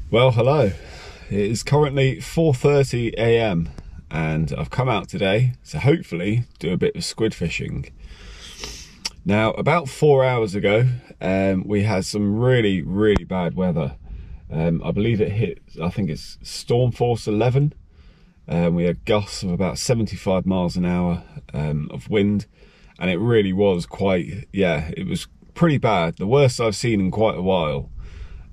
Well, hello. It is currently 4:30 a.m. and I've come out today to hopefully do a bit of squid fishing. Now, about 4 hours ago, we had some really bad weather. I believe it hit, I think it's storm force 11. We had gusts of about 75 miles an hour of wind, and it really was quite, it was pretty bad. The worst I've seen in quite a while.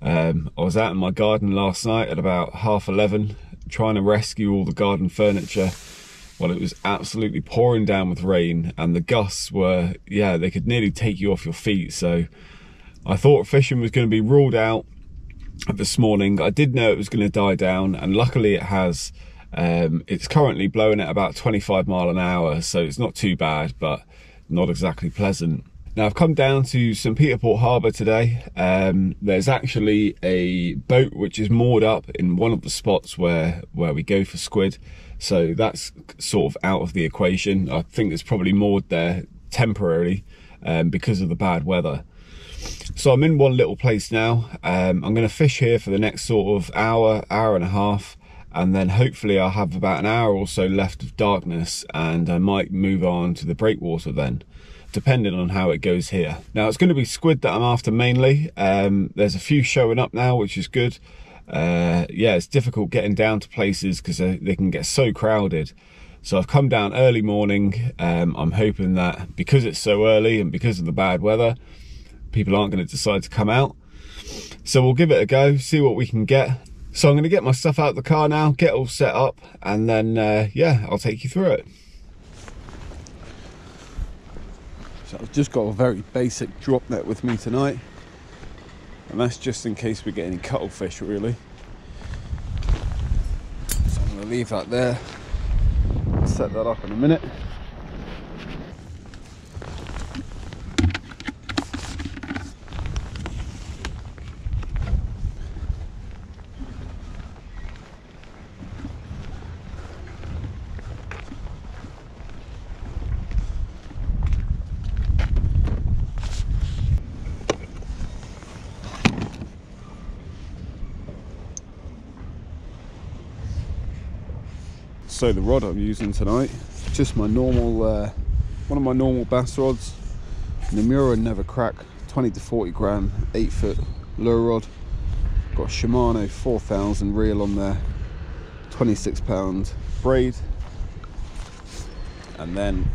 I was out in my garden last night at about 11:30 trying to rescue all the garden furniture while it was absolutely pouring down with rain, and the gusts were, they could nearly take you off your feet. So I thought fishing was going to be ruled out this morning. I did know it was going to die down, and luckily it has. It's currently blowing at about 25 miles an hour, so it's not too bad, but not exactly pleasant. Now, I've come down to St. Peter Harbour today. There's actually a boat which is moored up in one of the spots where we go for squid. So that's sort of out of the equation. I think it's probably moored there temporarily because of the bad weather. So I'm in one little place now. I'm going to fish here for the next sort of hour and a half. And then hopefully I'll have about an hour or so left of darkness, and I might move on to the breakwater then, depending on how it goes here. Now, it's going to be squid that I'm after mainly. There's a few showing up now, which is good. It's difficult getting down to places because they can get so crowded. So I've come down early morning. I'm hoping that because it's so early and because of the bad weather, people aren't going to decide to come out. So we'll give it a go, see what we can get. So I'm going to get my stuff out of the car now, get all set up, and then, I'll take you through it. So I've just got a very basic drop net with me tonight, and that's just in case we get any cuttlefish, really. So I'm going to leave that there, set that up in a minute. So the rod I'm using tonight, just my normal, one of my normal bass rods, Nomura Never Crack, 20 to 40 gram, 8-foot lure rod. Got a Shimano 4000 reel on there, 26 pound braid, and then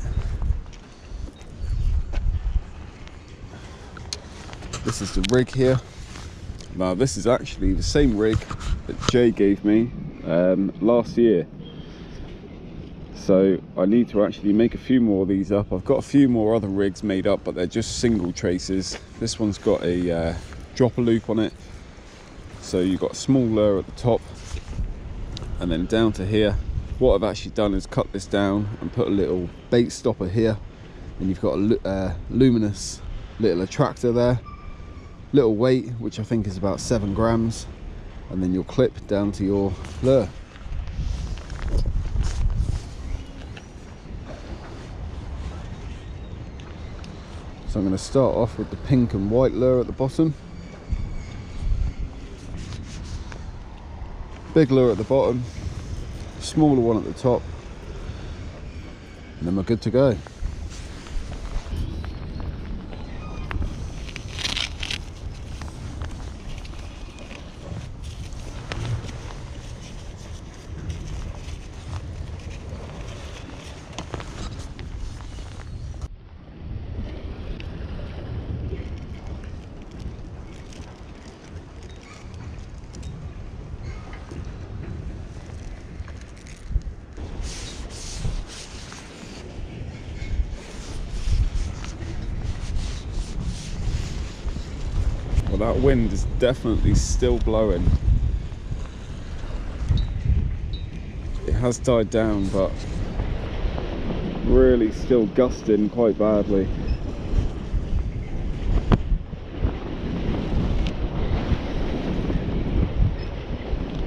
this is the rig here. Now this is actually the same rig that Jay gave me last year. So I need to actually make a few more of these up. I've got a few more other rigs made up, but they're just single traces. This one's got a dropper loop on it. So you've got a small lure at the top, and then down to here. What I've actually done is cut this down and put a little bait stopper here. And you've got a luminous little attractor there. Little weight, which I think is about 7 grams. And then your clip down to your lure. So I'm going to start off with the pink and white lure at the bottom. Big lure at the bottom, smaller one at the top, and then we're good to go. Well, that wind is definitely still blowing. It has died down, but really still gusting quite badly.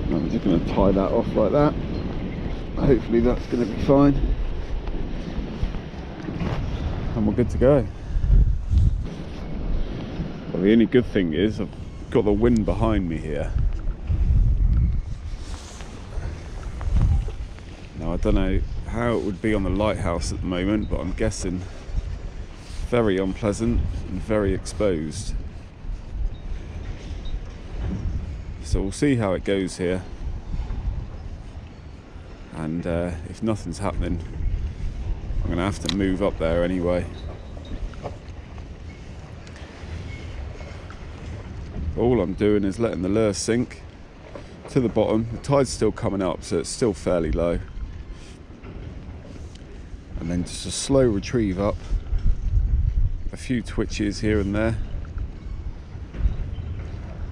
I'm just going to tie that off like that. Hopefully that's going to be fine, and we're good to go. Well, the only good thing is I've got the wind behind me here, Now I don't know how it would be on the lighthouse at the moment, but I'm guessing very unpleasant and very exposed. So we'll see how it goes here, and if nothing's happening, I'm gonna have to move up there anyway. All I'm doing is letting the lure sink to the bottom. The tide's still coming up, so it's still fairly low, and then just a slow retrieve up, a few twitches here and there,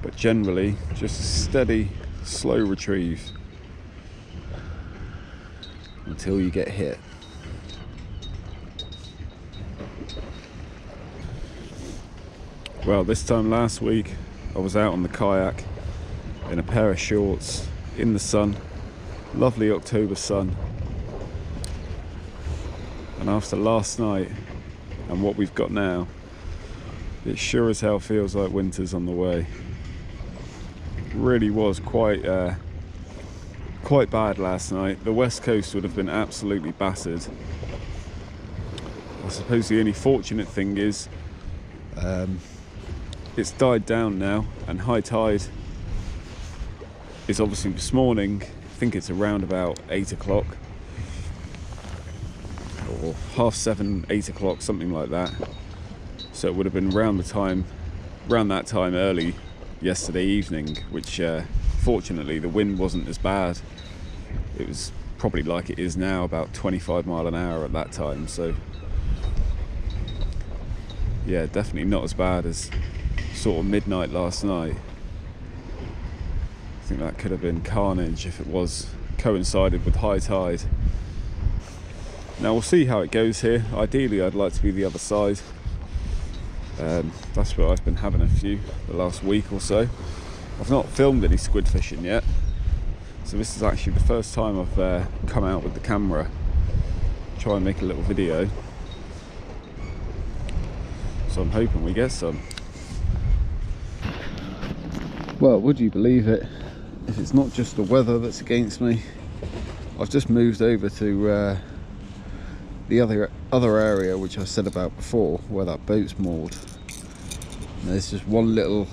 but generally just a steady, slow retrieve until you get hit. Well, this time last week I was out on the kayak in a pair of shorts in the sun, lovely October sun, and after last night and what we've got now, it sure as hell feels like winter's on the way. It really was quite bad last night. The west coast would have been absolutely battered. I suppose the only fortunate thing is it's died down now, and high tide is obviously this morning. I think it's around about 8 o'clock or 7:30, 8 o'clock, something like that. So it would have been around that time early yesterday evening, which fortunately the wind wasn't as bad. It was probably like it is now, about 25 mile an hour at that time. So yeah, definitely not as bad as sort of midnight last night. I think that could have been carnage if it was coincided with high tide. Now we'll see how it goes here. Ideally I'd like to be the other side. That's where I've been having a few the last week or so. I've not filmed any squid fishing yet, so this is actually the first time I've come out with the camera, try and make a little video. So I'm hoping we get some. Well, would you believe it, if it's not just the weather that's against me, I've just moved over to the other area which I said about before, where that boat's moored. And there's just one little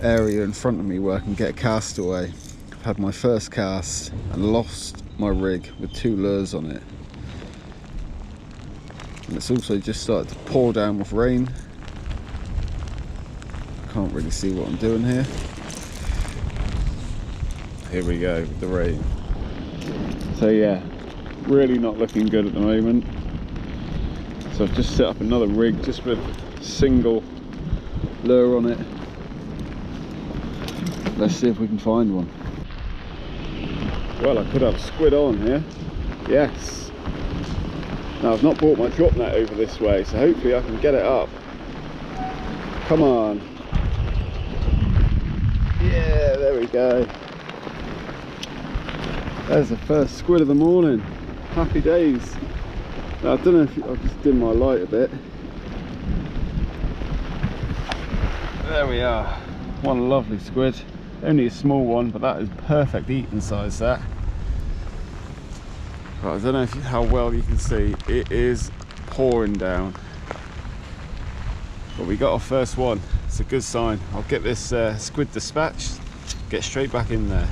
area in front of me where I can get a cast away. I've had my first cast and lost my rig with 2 lures on it. And it's also just started to pour down with rain. Can't really see what I'm doing here. Here we go with the rain. So yeah, really not looking good at the moment. So I've just set up another rig just with a single lure on it. Let's see if we can find one. Well, I could have squid on here. Yes. Now I've not brought my drop net over this way, so hopefully I can get it up. Come on. Yeah, there we go. There's the first squid of the morning. Happy days. Now, I don't know if I'll just dim my light a bit. There we are. One lovely squid. Only a small one, but that is perfect eating size, that. But I don't know how well you can see. It is pouring down. But we got our first one. It's a good sign. I'll get this squid dispatched, get straight back in there.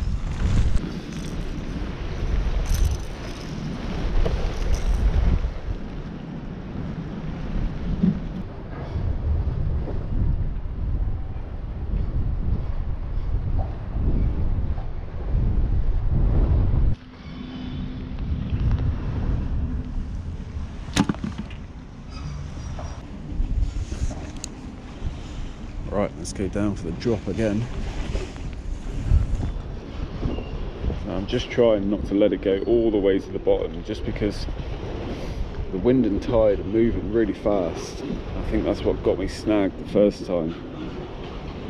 Right, let's go down for the drop again. Now, I'm just trying not to let it go all the way to the bottom, just because the wind and tide are moving really fast. I think that's what got me snagged the first time.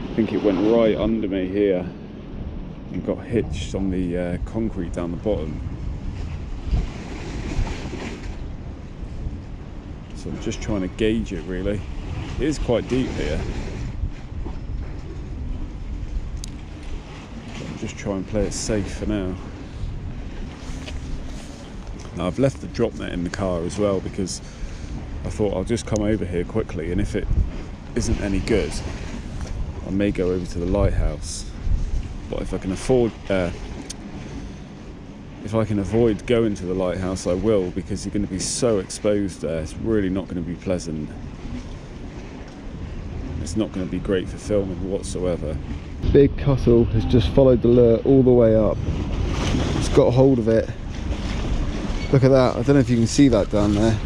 I think it went right under me here and got hitched on the concrete down the bottom. So I'm just trying to gauge it really. It is quite deep here. Just try and play it safe for now. Now, I've left the drop net in the car as well because I thought I'll just come over here quickly, and if it isn't any good, I may go over to the lighthouse. But if I can avoid going to the lighthouse, I will, because you're going to be so exposed there. It's really not going to be pleasant. It's not going to be great for filming whatsoever. Big cuttle has just followed the lure all the way up. It's got a hold of it. Look at that. I don't know if you can see that down there.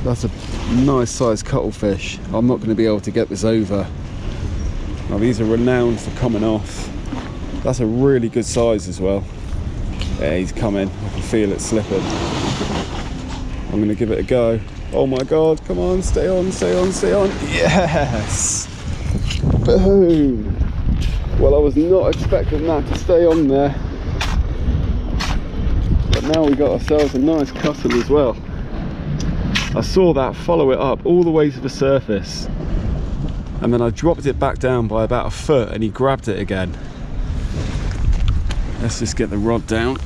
That's a nice sized cuttlefish. I'm not going to be able to get this over. Now, these are renowned for coming off. That's a really good size as well. Yeah, he's coming. I can feel it slipping. I'm going to give it a go. Oh my god, come on, stay on, stay on, stay on. Yes! Boom! Well, I was not expecting that to stay on there. But now we got ourselves a nice cuttle as well. I saw that follow it up all the way to the surface. And then I dropped it back down by about a foot and he grabbed it again. Let's just get the rod down.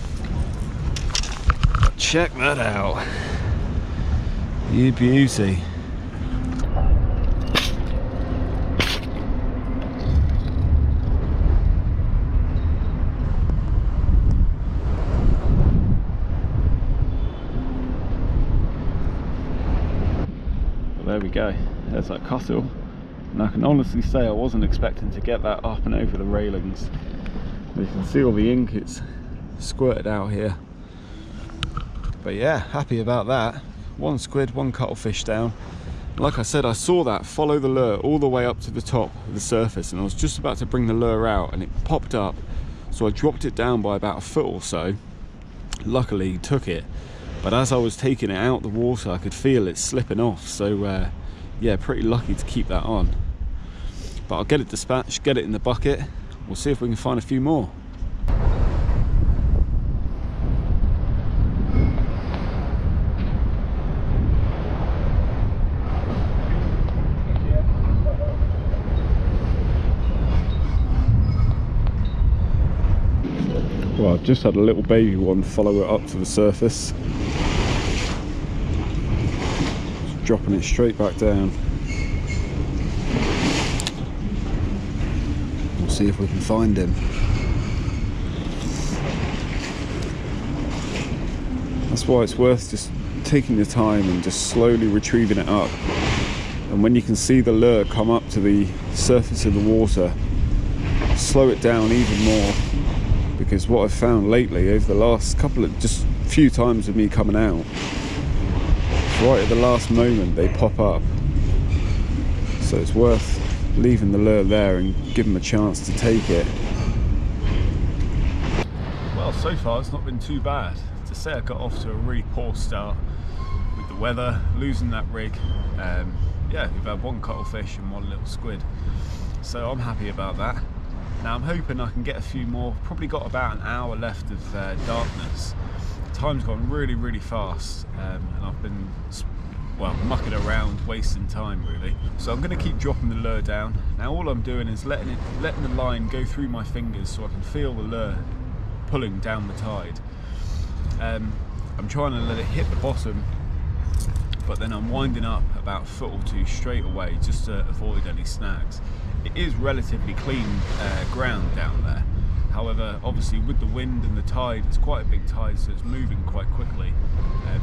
Check that out. You beauty. Well, there we go. There's that cuttle. And I can honestly say I wasn't expecting to get that up and over the railings. You can see all the ink, it's squirted out here. But yeah, happy about that. One squid, one cuttlefish down. Like I said, I saw that follow the lure all the way up to the top of the surface, and I was just about to bring the lure out and it popped up. So I dropped it down by about a foot or so. Luckily he took it, but as I was taking it out the water I could feel it slipping off. So yeah, pretty lucky to keep that on. But I'll get it dispatched, get it in the bucket. We'll see if we can find a few more. Well, I've just had a little baby one follow it up to the surface. Just dropping it straight back down. We'll see if we can find him. That's why it's worth just taking your time and just slowly retrieving it up. And when you can see the lure come up to the surface of the water, slow it down even more. Because what I've found lately over the last just few times of me coming out, right at the last moment they pop up. So it's worth leaving the lure there and give them a chance to take it. Well, so far it's not been too bad. To say I got off to a really poor start with the weather, losing that rig. Yeah, we've had one cuttlefish and one little squid. So I'm happy about that. Now I'm hoping I can get a few more. Probably got about an hour left of darkness. Time's gone really, really fast, and I've been, well, mucking around, wasting time really. So I'm going to keep dropping the lure down. Now all I'm doing is letting the line go through my fingers so I can feel the lure pulling down the tide. I'm trying to let it hit the bottom, but then I'm winding up about a foot or two straight away just to avoid any snags. It is relatively clean ground down there. However, obviously with the wind and the tide, it's quite a big tide, so it's moving quite quickly.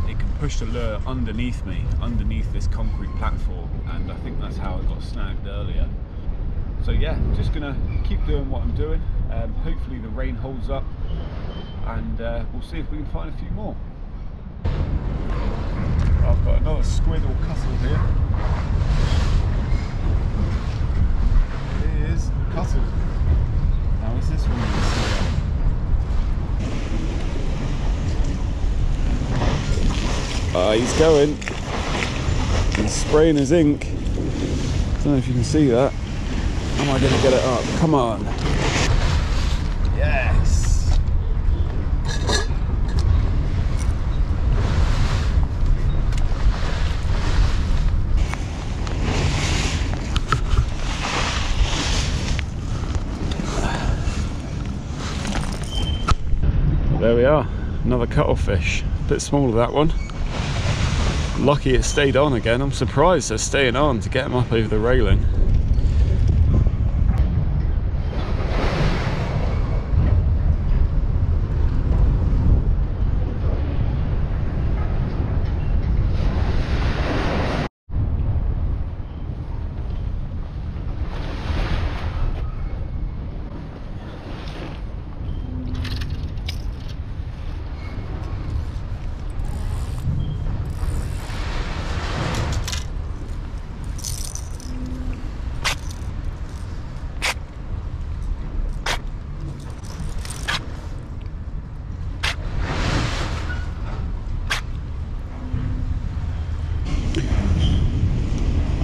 It can push the lure underneath me, underneath this concrete platform, and I think that's how I got snagged earlier. So yeah, just gonna keep doing what I'm doing. Hopefully the rain holds up, and we'll see if we can find a few more. I've got another squid or cuttle here. Cuttle. Now is this one? He's going. He's spraying his ink. Don't know if you can see that. Am I going to get it up? Come on. Yes. There we are. Another cuttlefish, a bit smaller that one. Lucky it stayed on again. I'm surprised they're staying on to get them up over the railing.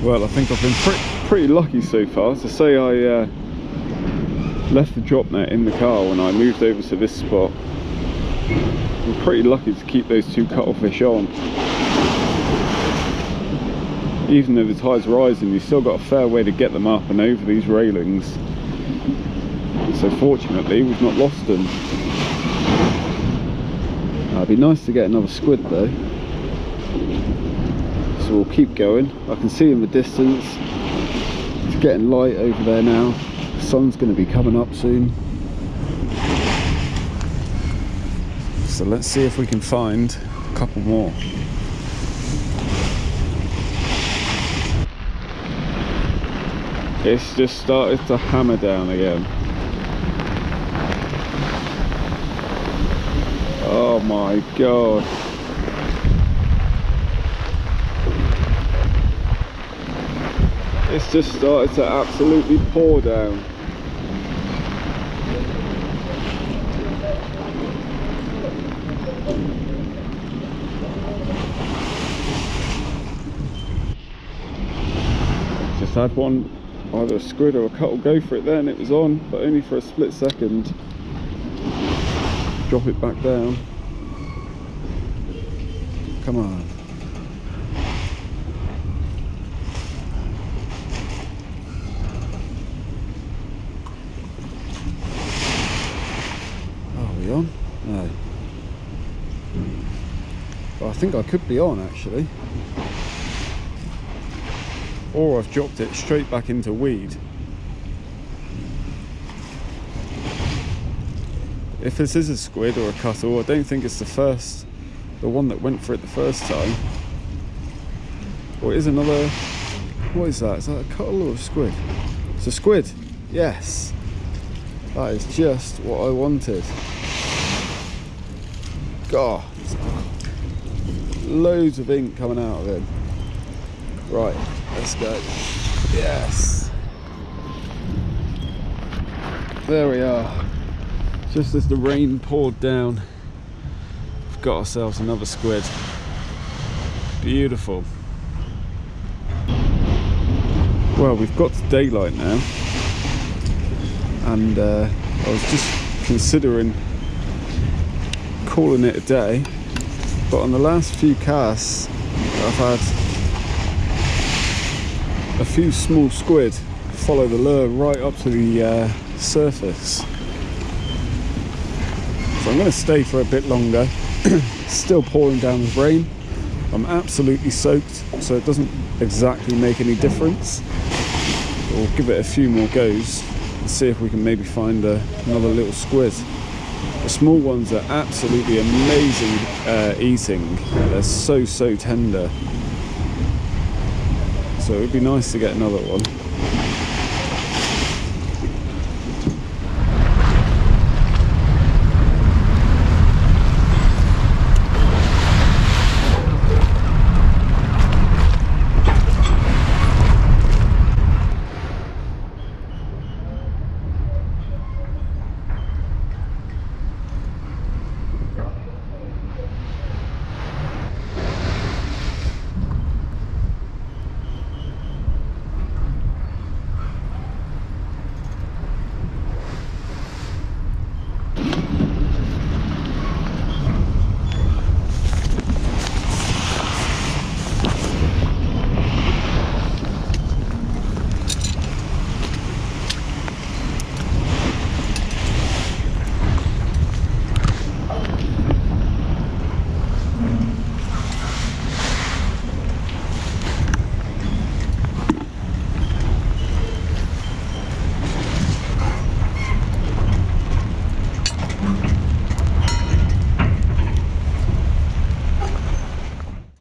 Well, I think I've been pretty lucky so far. To say I left the drop net in the car when I moved over to this spot. I'm pretty lucky to keep those two cuttlefish on. Even though the tide's rising, you've still got a fair way to get them up and over these railings. So fortunately, we've not lost them. It'd be nice to get another squid though. So we'll keep going. I can see in the distance it's getting light over there now. The sun's going to be coming up soon. So let's see if we can find a couple more. It's just started to hammer down again. Oh my god. It's just started to absolutely pour down. Just had one, either a squid or a cuttle go for it then, it was on, but only for a split second. Drop it back down. Come on. On? No. Well, I think I could be on actually. Or I've dropped it straight back into weed. If this is a squid or a cuttle, I don't think it's the one that went for it the first time. Or is another, what is that? Is that a cuttle or a squid? It's a squid, yes. That is just what I wanted. God, loads of ink coming out of him. Right, let's go. Yes, there we are. Just as the rain poured down, we've got ourselves another squid. Beautiful. Well, we've got to daylight now, and I was just considering calling it a day, but on the last few casts I've had a few small squid follow the lure right up to the surface, so I'm going to stay for a bit longer. Still pouring down with rain. I'm absolutely soaked, so it doesn't exactly make any difference. We'll give it a few more goes and see if we can maybe find another little squid. The small ones are absolutely amazing eating. They're so tender. So it would be nice to get another one.